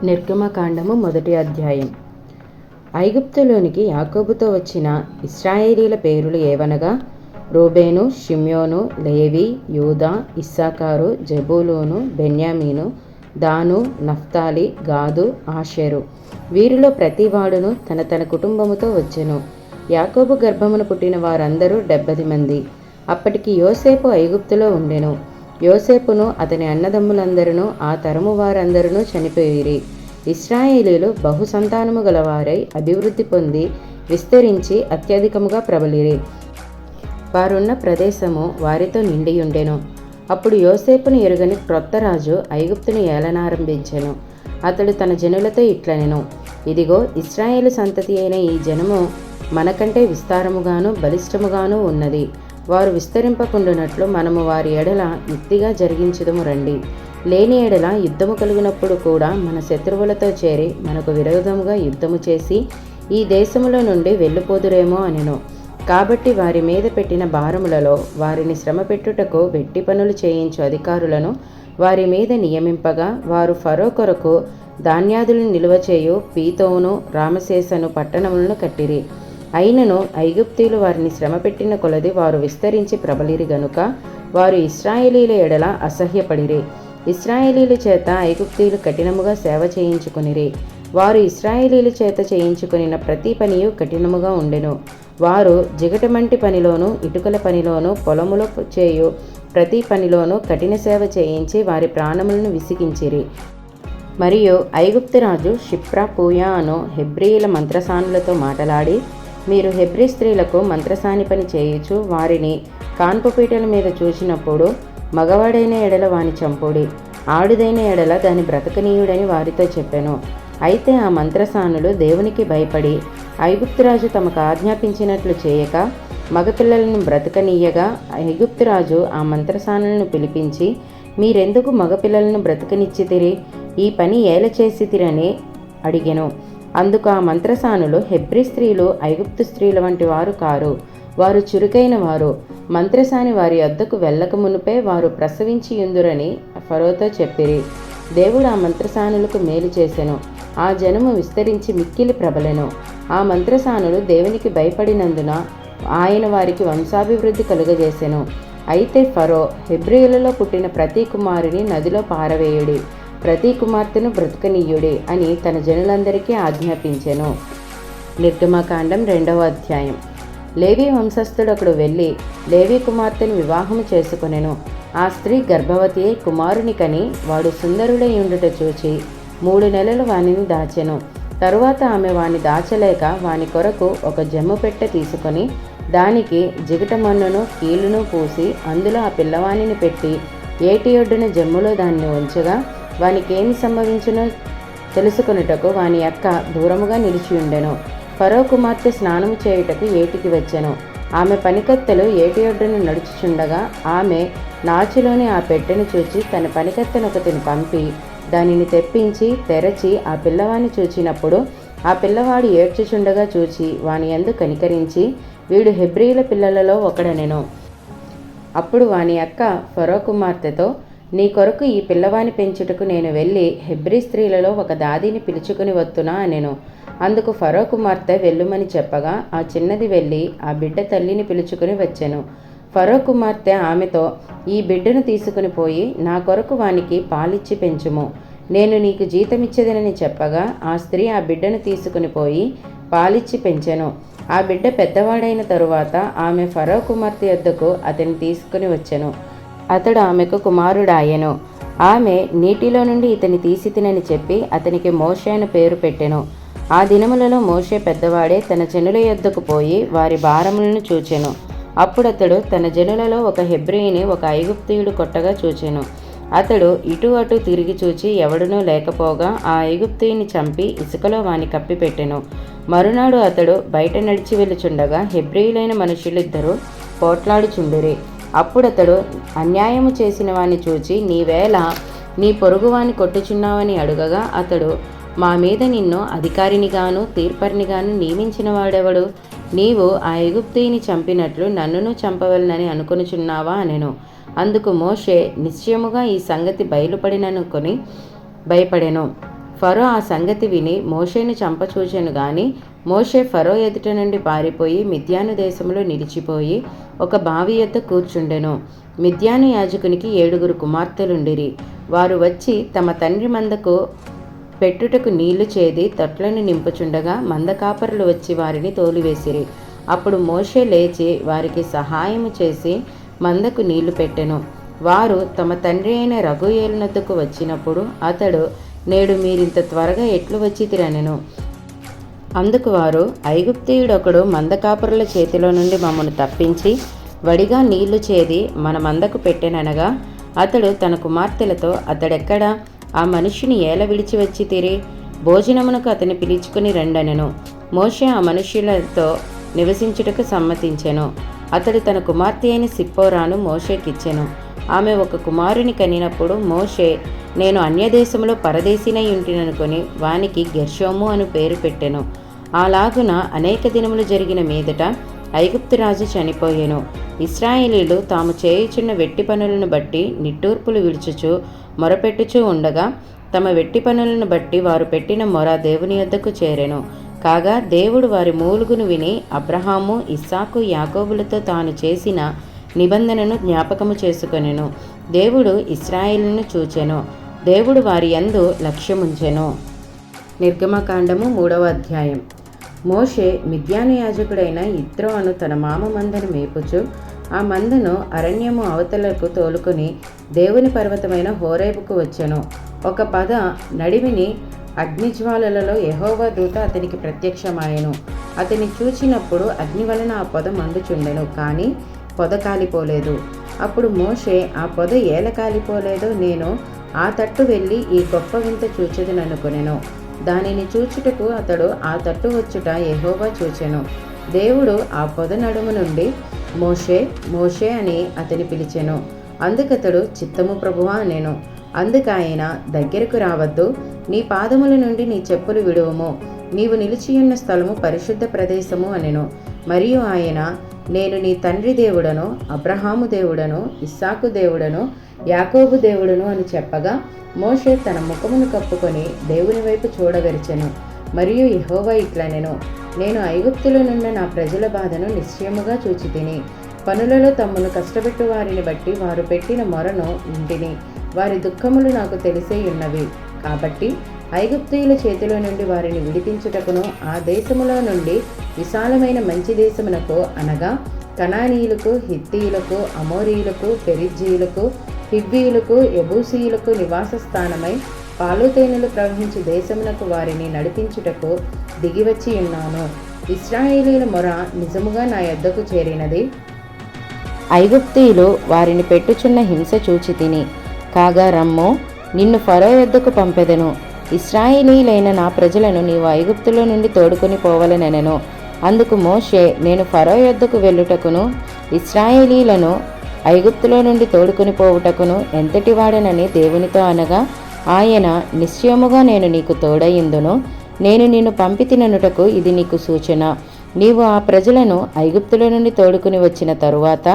నిర్గమకాండము మొదటి అధ్యాయం. ఐగుప్తులోనికి యాకోబుతో వచ్చిన ఇశ్రాయేలీల పేరులు ఏవనగా రూబేను, షిమ్యోను, లేవి, యూదా, ఇస్సాకారు, జెబూలూను, బెన్యామీను, దాను, నఫ్తాలి, గాదు, ఆషేరు. వీరిలో ప్రతివాడును తన తన కుటుంబముతో వచ్చెను. యాకోబు గర్భమున పుట్టిన వారందరూ 70 మంది. అప్పటికి యోసేపు ఐగుప్తులో ఉండెను. యోసేపును అతని అన్నదమ్ములందరూ ఆ తరము వారందరూ చనిపోయిరి. ఇశ్రాయేలీలు బహుసంతానము గలవారై అభివృద్ధి పొంది విస్తరించి అత్యధికముగా ప్రబలిరి. వారున్న ప్రదేశము వారితో నిండియుండెను. అప్పుడు యోసేపును ఎరుగని క్రొత్త రాజు ఐగుప్తును ఏలనారంభించెను. అతడు తన జనులతో ఇట్లనెను: ఇదిగో, ఇశ్రాయేలు సంతతి అయిన ఈ జనము మనకంటే విస్తారముగాను బలిష్టముగాను ఉన్నది. వారు విస్తరింపకుండునట్లు మనము వారి ఎడల యుక్తిగా జరిగించుదము రండి. లేని ఎడల యుద్ధము కలిగినప్పుడు కూడా మన శత్రువులతో చేరి మనకు విరోధముగా యుద్ధము చేసి ఈ దేశములో నుండి వెళ్ళిపోదురేమో అనెను. కాబట్టి వారి మీద పెట్టిన భారములలో వారిని శ్రమ పెట్టుటకు వెట్టి పనులు చేయించు అధికారులను వారి మీద నియమింపగా వారు ఫరో కొరకు ధాన్యాదులను నిలువ చేయు పీతోను, రామశేషను పట్టణములను కట్టిరి. అయినను ఐగుప్తీయులు వారిని శ్రమ పెట్టిన కొలది వారు విస్తరించి ప్రబలిరి గనుక వారు ఇశ్రాయేలీల ఎడల అసహ్యపడిరి. ఇశ్రాయేలీల చేత ఐగుప్తీయులు కఠినముగా సేవ చేయించుకొనిరి. వారు ఇశ్రాయేలీల చేత చేయించుకొనిన ప్రతి పనియు కఠినముగా ఉండెను. వారు జిగటమంటి పనిలోను, ఇటుకల పనిలోను, పొలములో చేయు ప్రతి పనిలోనూ కఠిన సేవ చేయించి వారి ప్రాణములను విసిగించిరి. మరియు ఐగుప్తు రాజు షిప్రా పూయా అను హెబ్రీయుల మంత్రసానులతో మాటలాడి, మీరు హెబ్రీ స్త్రీలకు మంత్రసాని పని చేయుచు వారిని కాన్పుపీటల మీద చూచినప్పుడు మగవాడైన ఎడల వాని చంపుడి, ఆడుదైన ఎడల దాని బ్రతకనీయుడని వారితో చెప్పెను. అయితే ఆ మంత్రసానులు దేవునికి భయపడి ఐగుప్తురాజు తమకు ఆజ్ఞాపించినట్లు చేయక మగపిల్లలను బ్రతకనీయగా ఐగుప్తురాజు ఆ మంత్రసానులను పిలిపించి, మీరెందుకు మగపిల్లలను బ్రతకనిచ్చితిరి? ఈ పని ఏల చేసితిరని అడిగెను. అందుకు ఆ మంత్రసానులు, హెబ్రీ స్త్రీలు ఐగుప్తు స్త్రీల వంటి వారు కారు, వారు చురుకైన వారు. మంత్రసాని వారి వద్దకు వెళ్ళక మునుపే వారు ప్రసవించి యుందురని ఫరోతో చెప్పిరి. దేవుడు ఆ మంత్రసానులకు మేలు చేసెను. ఆ జనము విస్తరించి మిక్కిలి ప్రబలెను. ఆ మంత్రసానులు దేవునికి భయపడినందున ఆయన వారికి వంశాభివృద్ధి కలుగజేసెను. అయితే ఫరో, హెబ్రీయులలో పుట్టిన ప్రతి కుమారుని నదిలో పారవేయుడి, ప్రతి కుమార్తెను బ్రతకనీయుడి అని తన జనులందరికీ ఆజ్ఞాపించెను. నిర్గమకాండం 2వ అధ్యాయం. లేవి వంశస్థుడొకడు వెళ్ళి లేవి కుమార్తెను వివాహము చేసుకొనెను. ఆ స్త్రీ గర్భవతి అయి కుమారుని కని వాడు సుందరుడై ఉండుట చూచి 3 నెలలు వానిని దాచెను. తరువాత ఆమె వాని దాచలేక వాని కొరకు ఒక జమ్ము పెట్టె తీసుకొని దానికి జిగటమన్నును కీలును పూసి అందులో ఆ పిల్లవానిని పెట్టి ఏటి ఒడ్డున జమ్ములో దాన్ని ఉంచగా వానికేమి సంభవించునో తెలుసుకొనుటకు వాని అక్క దూరముగా నిలిచియుండెను. ఫరో కుమార్తె స్నానము చేయుటకు ఏటికి వచ్చెను. ఆమె పనికత్తెలు ఏటి ఒడ్డున నడుచుచుండగా ఆమె నాచులోని ఆ పెట్టెను చూచి తన పనికత్తెనొకతిని పంపి దానిని తెప్పించి తెరచి ఆ పిల్లవాని చూచినప్పుడు ఆ పిల్లవాడు ఏడ్చుచుండగా చూచి వాని యందు కనికరించి, వీడు హెబ్రీయుల పిల్లలలో ఒకడనెను. అప్పుడు వాని అక్క ఫరో కుమార్తెతో, నీ కొరకు ఈ పిల్లవాని పెంచుటకు నేను వెళ్ళి హెబ్రీ స్త్రీలలో ఒక దాదిని పిలుచుకుని వత్తునా అనెను. అందుకు ఫరో కుమార్తె వెళ్ళుమని చెప్పగా ఆ చిన్నది వెళ్ళి ఆ బిడ్డ తల్లిని పిలుచుకుని వచ్చెను. ఫరో కుమార్తె ఆమెతో, ఈ బిడ్డను తీసుకుని పోయి నా కొరకు వానికి పాలిచ్చి పెంచుము, నేను నీకు జీతమిచ్చేదనని చెప్పగా ఆ స్త్రీ ఆ బిడ్డను తీసుకుని పోయి పాలిచ్చి పెంచెను. ఆ బిడ్డ పెద్దవాడైన తరువాత ఆమె ఫరో కుమార్తె యొద్దకు అతన్ని తీసుకుని వచ్చెను. అతడు ఆమెకు కుమారుడాయెను. ఆమె నీటిలో నుండి ఇతని తీసి తినని చెప్పి అతనికి మోషే అని పేరు పెట్టెను. ఆ దినములలో మోషే పెద్దవాడే తన జనుల యొద్దకు పోయి వారి భారములను చూచెను. అప్పుడతడు తన జనులలో ఒక హెబ్రీని ఒక ఐగుప్తీయుడు కొట్టగా చూచెను. అతడు ఇటు అటు తిరిగి చూచి ఎవడునూ లేకపోగా ఆ ఐగుప్తీయుని చంపి ఇసుకలో వాని కప్పిపెట్టెను. మరునాడు అతడు బయట నడిచి వెళ్ళుచుండగా హెబ్రీయులైన మనుషులిద్దరూ పోట్లాడుచుండిరి. అప్పుడతడు అన్యాయము చేసిన వాని చూచి, నీవేళ నీ పొరుగువాని కొట్టుచున్నావని అడుగగా అతడు, మా మీద నిన్ను అధికారినిగాను తీర్పరినిగాను నియమించిన వాడెవడు? నీవు ఆ ఐగుప్తీయుని చంపినట్లు నన్నును చంపవలనని అనుకొనుచున్నావా అనెను. అందుకు మోషే నిశ్చయముగా ఈ సంగతి బయలుపడిననుకొని భయపడెను. ఫరో ఆ సంగతి విని మోషేను చంపచూచెను గాని మోషే ఫరో ఎదుట నుండి పారిపోయి మిద్యాను దేశంలో నిలిచిపోయి ఒక బావి యొద్ద కూర్చుండెను. మిద్యాను యాజకునికి 7 కుమార్తెలుండిరి. వారు వచ్చి తమ తండ్రి మందకు పెట్టుటకు నీళ్లు చేది తొట్లను నింపుచుండగా మందకాపరులు వచ్చి వారిని తోలివేసిరి. అప్పుడు మోషే లేచి వారికి సహాయము చేసి మందకు నీళ్లు పెట్టెను. వారు తమ తండ్రి అయిన రగూయేలునొద్దకు వచ్చినప్పుడు అతడు, నేడు మీరింత త్వరగా ఎట్లు వచ్చితిరనెను. అందుకు వారు, ఐగుప్తీయుడొకడు మందకాపరుల చేతిలో నుండి మమ్మను తప్పించి వడిగా నీళ్లు చేది మన మందకు పెట్టెననగా అతడు తన కుమార్తెలతో, అతడెక్కడా? ఆ మనుష్యుని ఏల విడిచి వచ్చితిరి? భోజనమునకు అతని పిలుచుకుని రండనెను. మోషే ఆ మనుష్యులతో నివసించుటకు సమ్మతించెను. అతడు తన కుమార్తె అయిన సిప్పోరాను మోషేకిచ్చెను. ఆమె ఒక కుమారుని కనినప్పుడు మోషే, నేను అన్యదేశంలో పరదేశినై ఉంటిననుకొని వానికి గెర్షోము అను పేరు పెట్టెను. అలాగున అనేక దినములు జరిగిన మీదట ఐగుప్తు రాజు చనిపోయెను. ఇశ్రాయేలీలు తాము చేయుచున్న వెట్టి పనులను బట్టి నిట్టూర్పులు విడుచుచు మొరపెట్టుచూ ఉండగా తమ వెట్టి పనులను బట్టి వారు పెట్టిన మొర దేవుని యొద్దకు చేరెను. కాగా దేవుడు వారి మూలుగును విని అబ్రహాము, ఇస్సాకు, యాకోబులతో తాను చేసిన నిబంధనను జ్ఞాపకము చేసుకొనెను. దేవుడు ఇశ్రాయేలును చూచెను. దేవుడు వారి యందు లక్ష్యముంచెను. నిర్గమకాండము 3వ అధ్యాయం. మోషే మిద్యాను యాజకుడైన యిత్రో అను తన మామ మందను మేపుచు ఆ మందను అరణ్యము అవతలకు తోలుకొని దేవుని పర్వతమైన హోరేబుకు వచ్చెను. ఒక పద నడిమిని అగ్నిజ్వాలలలో యెహోవా దూత అతనికి ప్రత్యక్షమాయెను. అతని చూచినప్పుడు అగ్ని వలన ఆ పొద మండుచుండెను, కానీ పొద కాలిపోలేదు. అప్పుడు మోషే, ఆ పొద ఏల కాలిపోలేదో నేను ఆ తట్టు వెళ్ళి ఈ గొప్ప వింత చూచెదననుకొనెను. దానిని చూచుటకు అతడు ఆ తట్టు వచ్చుట యెహోవా చూచెను. దేవుడు ఆ పొద నడుము నుండి, మోషే, మోషే అని అతని పిలిచెను. అందుకతడు, చిత్తము ప్రభువా అనెను. అందుకాయన, దగ్గరకు రావద్దు, నీ పాదముల నుండి నీ చెప్పులు విడువము, నీవు నిలిచియున్న స్థలము పరిశుద్ధ ప్రదేశము అనెను. మరియు ఆయన, నేను నీ తండ్రి దేవుడను, అబ్రహాము దేవుడను, ఇస్సాకు దేవుడను, యాకోబు దేవుడను అని చెప్పగా మోషే తన ముఖమును కప్పుకొని దేవుని వైపు చూడవెరచెను. మరియు యెహోవా ఇట్లనెను, నేను ఐగుప్తులో నున్న నా ప్రజల బాధను నిశ్చయముగా చూచితిని. పనులలో తమ్మును కష్టపెట్టు వారిని బట్టి వారు పెట్టిన మొరను వింటిని. వారి దుఃఖములు నాకు తెలిసే ఉన్నవి. కాబట్టి ఐగుప్తీయుల చేతిలో నుండి వారిని విడిపించుటకును ఆ దేశములో నుండి విశాలమైన మంచి దేశమునకు, అనగా కనానీయులకు, హిత్తీయులకు, అమోరీయులకు, పెరిజ్జీయులకు, హివ్వీయులకు, యెబూసీయులకు నివాస స్థానమై పాలుతేనెలు ప్రవహించు దేశమునకు వారిని నడిపించుటకు దిగివచ్చి ఉన్నాను. ఇశ్రాయేలీల మొర నిజముగా నా యొద్దకు చేరినది. ఐగుప్తీయులు వారిని పెట్టుచున్న హింస చూచి తిని. కాగా రమ్ము, నిన్ను ఫరో యొద్దకు పంపెదను. ఇశ్రాయేలీలైన నా ప్రజలను నీవు ఐగుప్తులో నుండి తోడుకొని పోవలనెనెను. అందుకు మోషే, నేను ఫరో యొద్దకు వెళ్ళుటకును ఇశ్రాయేలీలను ఐగుప్తులో నుండి తోడుకొని పోవుటకును ఎంతటి వాడనని దేవునితో అనగా, ఆయన, నిశ్చయముగా నేను నీకు తోడయిందును. నేను నిన్ను పంపితిననుటకు ఇది నీకు సూచన. నీవు ఆ ప్రజలను ఐగుప్తులో నుండి తోడుకుని వచ్చిన తరువాత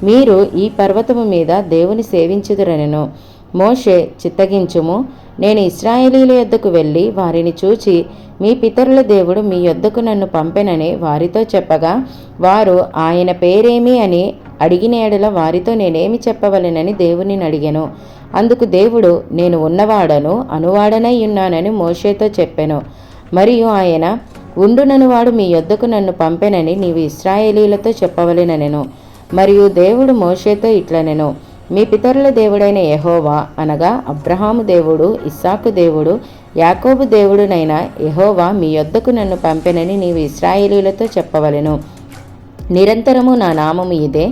మీరు ఈ పర్వతము మీద దేవుని సేవించుదురనెను. మోషే, చిత్తగించుము, నేను ఇశ్రాయేలీల యొద్దకు వెళ్ళి వారిని చూచి మీ పితరుల దేవుడు మీ యొద్దకు నన్ను పంపెనని వారితో చెప్పగా వారు ఆయన పేరేమి అని అడిగిన ఎడల వారితో నేనేమి చెప్పవలెనని దేవుని అడిగెను. అందుకు దేవుడు, నేను ఉన్నవాడను, అనువాడనై ఉన్నానని మోషేతో చెప్పెను. మరియు ఆయన, ఉండుననువాడు మీ యొద్దకు నన్ను పంపెనని నీవు ఇశ్రాయేలీలతో చెప్పవలెననెను. మరియు దేవుడు మోషేతో ఇట్లనెను, మీ పితరుల దేవుడైన యెహోవా, అనగా అబ్రహాము దేవుడు, ఇస్సాకు దేవుడు, యాకోబు దేవుడునైన యెహోవా మీ యొద్దకు నన్ను పంపెనని నీవు ఇశ్రాయేలీలతో చెప్పవలెను. నిరంతరము నా నామము ఇదే,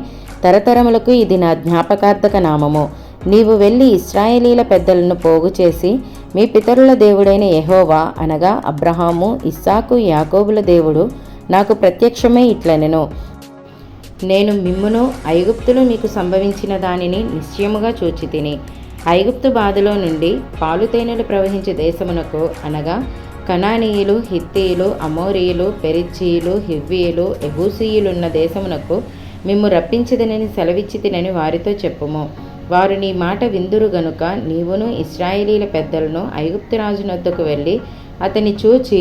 తరతరములకు ఇది నా జ్ఞాపకార్థక నామము. నీవు వెళ్ళి ఇశ్రాయేలీల పెద్దలను పోగు చేసి, మీ పితరుల దేవుడైన యెహోవా, అనగా అబ్రహాము, ఇస్సాకు, యాకోబుల దేవుడు నాకు ప్రత్యక్షమై ఇట్లనెను, నేను మిమ్మును ఐగుప్తులో మీకు సంభవించిన దానిని నిశ్చయముగా చూచితిని. ఐగుప్తు బాధలో నుండి పాలుతేనెలు ప్రవహించే దేశమునకు, అనగా కనానీయులు, హిత్తీయులు, అమోరీయులు, పెరిజ్జీయులు, హివ్వీయులు, యెబూసీయులున్న దేశమునకు మిమ్ము రప్పించదనని సెలవిచ్చితినని వారితో చెప్పుము. వారు నీ మాట విందురు గనుక నీవును ఇశ్రాయేలీల పెద్దలను ఐగుప్తు రాజునొద్దకు వెళ్ళి అతని చూచి,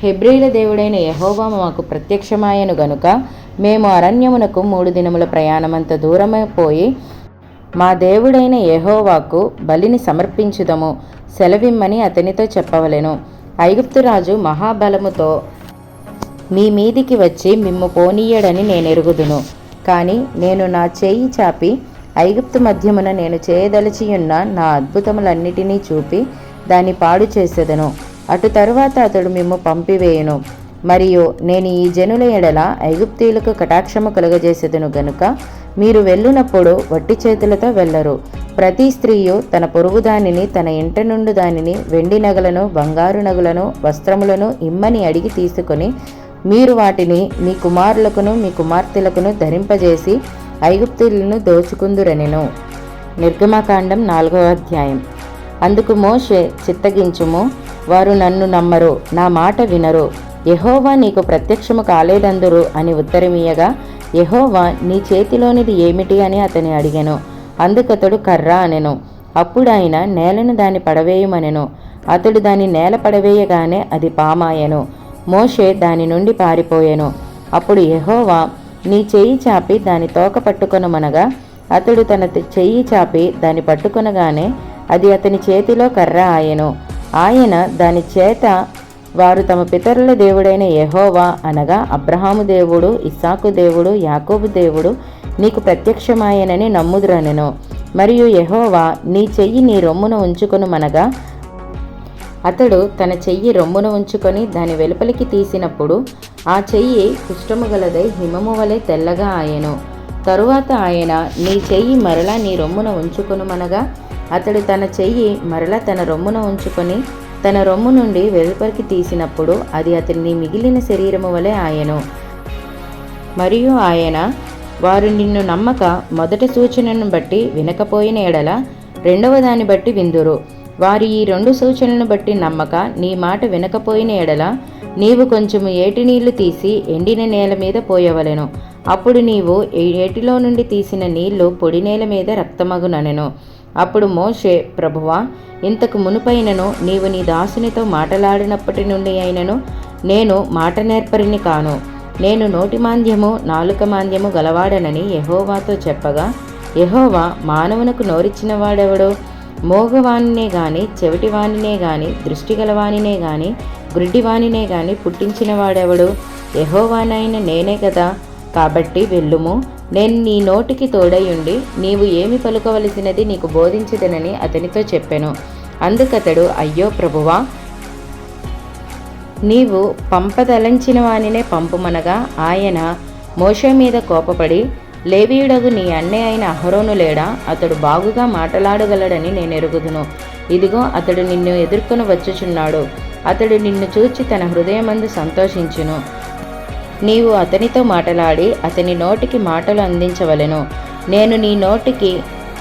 హెబ్రీల దేవుడైన యెహోవా మాకు ప్రత్యక్షమాయను గనుక మేము అరణ్యమునకు 3 దినముల ప్రయాణమంత దూరమే పోయి మా దేవుడైన యెహోవాకు బలిని సమర్పించుదము, సెలవిమ్మని అతనితో చెప్పవలెను. ఐగుప్తు రాజు మహాబలముతో మీ మీదికి వచ్చి మిమ్ము పోనీయడని నేనెరుగుదును. కాని నేను నా చేయి చాపి ఐగుప్తు మధ్యమున నేను చేయదలచియున్న నా అద్భుతములన్నిటినీ చూపి దాన్ని పాడు చేసేదను. అటు తరువాత అతడు మిమ్ము పంపివేయును. మరియు నేను ఈ జనుల ఎడల ఐగుప్తీయులకు కటాక్షము కలుగజేసేదను గనుక మీరు వెళ్ళునప్పుడు వట్టి చేతులతో వెళ్ళరు. ప్రతి స్త్రీయు తన పొరుగు దానిని, తన ఇంట నుండి దానిని, వెండి నగలను, బంగారు నగలను, వస్త్రములను ఇమ్మని అడిగి తీసుకొని మీరు వాటిని మీ కుమారులకును మీ కుమార్తెలకును ధరింపజేసి ఐగుప్తీయులను దోచుకుందురనెను. నిర్గమకాండం 4వ అధ్యాయం. అందుకు మోషే, చిత్తగించుము, వారు నన్ను నమ్మరు, నా మాట వినరు, యెహోవా నీకు ప్రత్యక్షము కాలేదందురు అని ఉత్తరమియ్యగా, యెహోవా నీ చేతిలోనిది ఏమిటి అని అతని అడిగెను. అందుకతడు కర్ర అనెను. అప్పుడు ఆయన నేలను దాన్ని పడవేయమనెను. అతడు దాని నేల పడవేయగానే అది పామాయెను. మోషే దాని నుండి పారిపోయెను. అప్పుడు యెహోవా, నీ చెయ్యి చాపి దాని తోక పట్టుకొనమనగా అతడు తన చెయ్యి చాపి దాన్ని పట్టుకొనగానే అది అతని చేతిలో కర్ర ఆయెను. ఆయన దాని చేత, వారు తమ పితరుల దేవుడైన యెహోవా అనగా అబ్రహాము దేవుడు, ఇస్సాకు దేవుడు, యాకోబు దేవుడు నీకు ప్రత్యక్షమాయనని నమ్ముదురనెను. మరియు యెహోవా, నీ చెయ్యి నీ రొమ్మున ఉంచుకొనుమనగా అతడు తన చెయ్యి రొమ్మున ఉంచుకొని దాని వెలుపలికి తీసినప్పుడు ఆ చెయ్యి కుష్ఠము గలదై హిమము వలె తెల్లగా ఆయెను. తరువాత ఆయన, నీ చెయ్యి మరలా నీ రొమ్మున ఉంచుకొనుమనగా అతడు తన చెయ్యి మరలా తన రొమ్మున ఉంచుకొని తన రొమ్ము నుండి వెలుపలికి తీసినప్పుడు అది అతని మిగిలిన శరీరము వలె ఆయెను. మరియు ఆయన, వారు నిన్ను నమ్మక మొదటి సూచనను బట్టి వినకపోయిన ఎడల రెండవ దాన్ని బట్టి విందురు. వారు ఈ 2 సూచనలను బట్టి నమ్మక నీ మాట వినకపోయిన ఎడల నీవు కొంచెము ఏటి నీళ్లు తీసి ఎండిన నేల మీద పోయవలెను. అప్పుడు నీవు ఏటిలో నుండి తీసిన నీళ్లు పొడి నేల మీద రక్తమగుననెను. అప్పుడు మోషే, ప్రభువా, ఇంతకు మునుపైనను నీవు నీ దాసునితో మాటలాడినప్పటి నుండి అయినను నేను మాట నేర్పరిని కాను. నేను నోటి మాంద్యము నాలుక మాంద్యము గలవాడనని యెహోవాతో చెప్పగా, యెహోవా, మానవునకు నోరిచ్చిన వాడెవడో? మోగవానినే గాని, చెవిటివానినే గాని, దృష్టి గలవానినే గాని, గుడ్డివానినే గాని పుట్టించిన వాడెవడు? యెహోవానైన నేనే కదా. కాబట్టి వెళ్ళుము, నేను నీ నోటికి తోడయుండి నీవు ఏమి పలుకవలసినది నీకు బోధించదనని అతనితో చెప్పెను. అందుకతడు, అయ్యో ప్రభువా, నీవు పంపదలంచిన వానినే పంపుమనగా ఆయన మోషే మీద కోపపడి, లేవీయుడగు నీ అన్నే అయిన అహరోను లేడా? అతడు బాగుగా మాటలాడగలడని నేనెరుగుదును. ఇదిగో అతడు నిన్ను ఎదుర్కొని వచ్చుచున్నాడు. అతడు నిన్ను చూచి తన హృదయమందు సంతోషించును. నీవు అతనితో మాటలాడి అతని నోటికి మాటలు అందించవలెను. నేను నీ నోటికి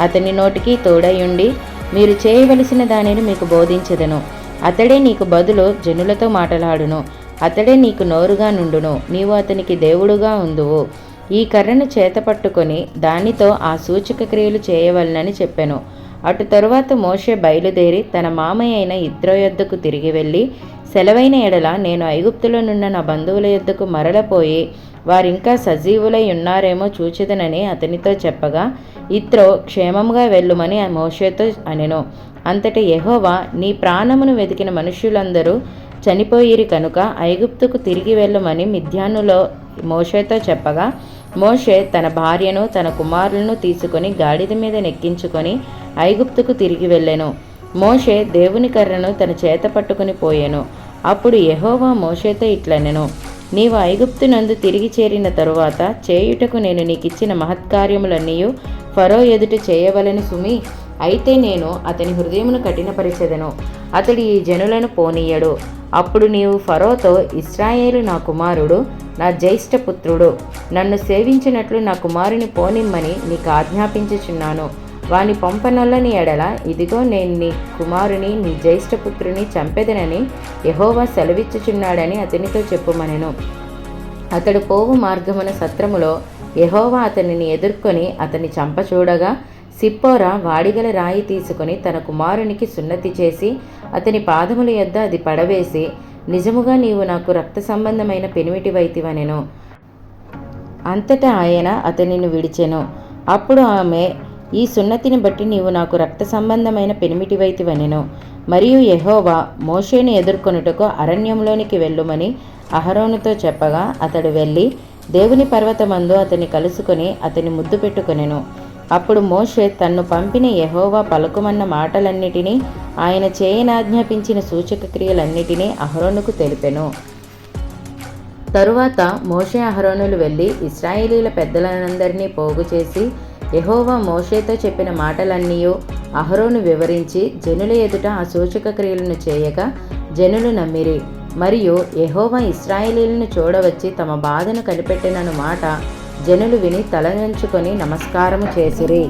అతని నోటికి తోడయుండి మీరు చేయవలసిన దానిని మీకు బోధించెదను. అతడే నీకు బదులు జనులతో మాటలాడును. అతడే నీకు నోరుగా నుండును. నీవు అతనికి దేవుడుగా ఉందువు. ఈ కర్రను చేతపట్టుకొని దానితో ఆ సూచక క్రియలు చేయవలనని చెప్పెను. అటు తరువాత మోషే బయలుదేరి తన మామయ్య అయిన యిత్రో యొద్దకు తిరిగి వెళ్ళి, సెలవైన ఎడల నేను ఐగుప్తులో నున్న నా బంధువుల యొద్దకు మరలపోయి వారింకా సజీవులై ఉన్నారేమో చూచెదనని అతనితో చెప్పగా, యిత్రో క్షేమముగా వెళ్ళుమని మోషేతో అనెను. అంతటి యెహోవా, నీ ప్రాణమును వెతికిన మనుష్యులందరూ చనిపోయిరి కనుక ఐగుప్తుకు తిరిగి వెళ్ళుమని మిద్యానులో మోషేతో చెప్పగా, మోషే తన భార్యను తన కుమారులను తీసుకొని గాడిద మీద నెక్కించుకొని ఐగుప్తుకు తిరిగి వెళ్ళెను. మోషే దేవుని కర్రను తన చేత పట్టుకుని పోయెను. అప్పుడు యెహోవా మోషేతో ఇట్లనెను, నీవు ఐగుప్తునందు తిరిగి చేరిన తరువాత చేయుటకు నేను నీకిచ్చిన మహత్కార్యములన్నీయు ఫరో ఎదుట చేయవలెను సుమి. అయితే నేను అతని హృదయమును కఠినపరిచెదను, అతడు ఈ జనులను పోనీయడు. అప్పుడు నీవు ఫరోతో, ఇశ్రాయేలు నా కుమారుడు, నా జ్యేష్ఠపుత్రుడు, నన్ను సేవించినట్లు నా కుమారుని పోనిమ్మని నీకు ఆజ్ఞాపించుచున్నాను. వాని పంపనొల్లని ఎడల ఇదిగో నేను నీ కుమారుని నీ జ్యేష్ఠపుత్రుని చంపెదనని యెహోవా సెలవిచ్చుచున్నాడని అతనితో చెప్పుమనెను. అతడు పోవు మార్గమున సత్రములో యెహోవా అతనిని ఎదుర్కొని అతని చంపచూడగా సిప్పోరా వాడిగల రాయి తీసుకొని తన కుమారునికి సున్నతి చేసి అతని పాదముల యొద్ద అది పడవేసి, నిజముగా నీవు నాకు రక్త సంబంధమైన పెనిమిటివైతివనెను. అంతటా ఆయన అతనిని విడిచెను. అప్పుడు ఆమె, ఈ సున్నతిని బట్టి నీవు నాకు రక్త సంబంధమైన పెనిమిటివైతివనెను. మరియు యెహోవా మోషేను ఎదుర్కొనుటకు అరణ్యంలోనికి వెళ్ళుమని అహరోనుతో చెప్పగా, అతడు వెళ్ళి దేవుని పర్వతమందు అతన్ని కలుసుకొని అతని ముద్దు పెట్టుకొనెను. అప్పుడు మోషే తన్ను పంపిన యెహోవా పలుకుమన్న మాటలన్నిటినీ, ఆయన చేయనాజ్ఞాపించిన సూచక క్రియలన్నిటినీ అహరోనుకు తెలిపెను. తరువాత మోషే అహరోనులు వెళ్ళి ఇశ్రాయేలీల పెద్దలందరినీ పోగు చేసి, యెహోవా మోషేతో చెప్పిన మాటలన్నీయూ అహరోను వివరించి జనుల ఎదుట ఆ సూచక క్రియలను చేయగా జనులు నమ్మిరి. మరియు యెహోవా ఇశ్రాయేలీలను చూడవచ్చి తమ బాధను కనిపెట్టెనను మాట జనులు విని తలవంచుకొని నమస్కారము చేసిరి.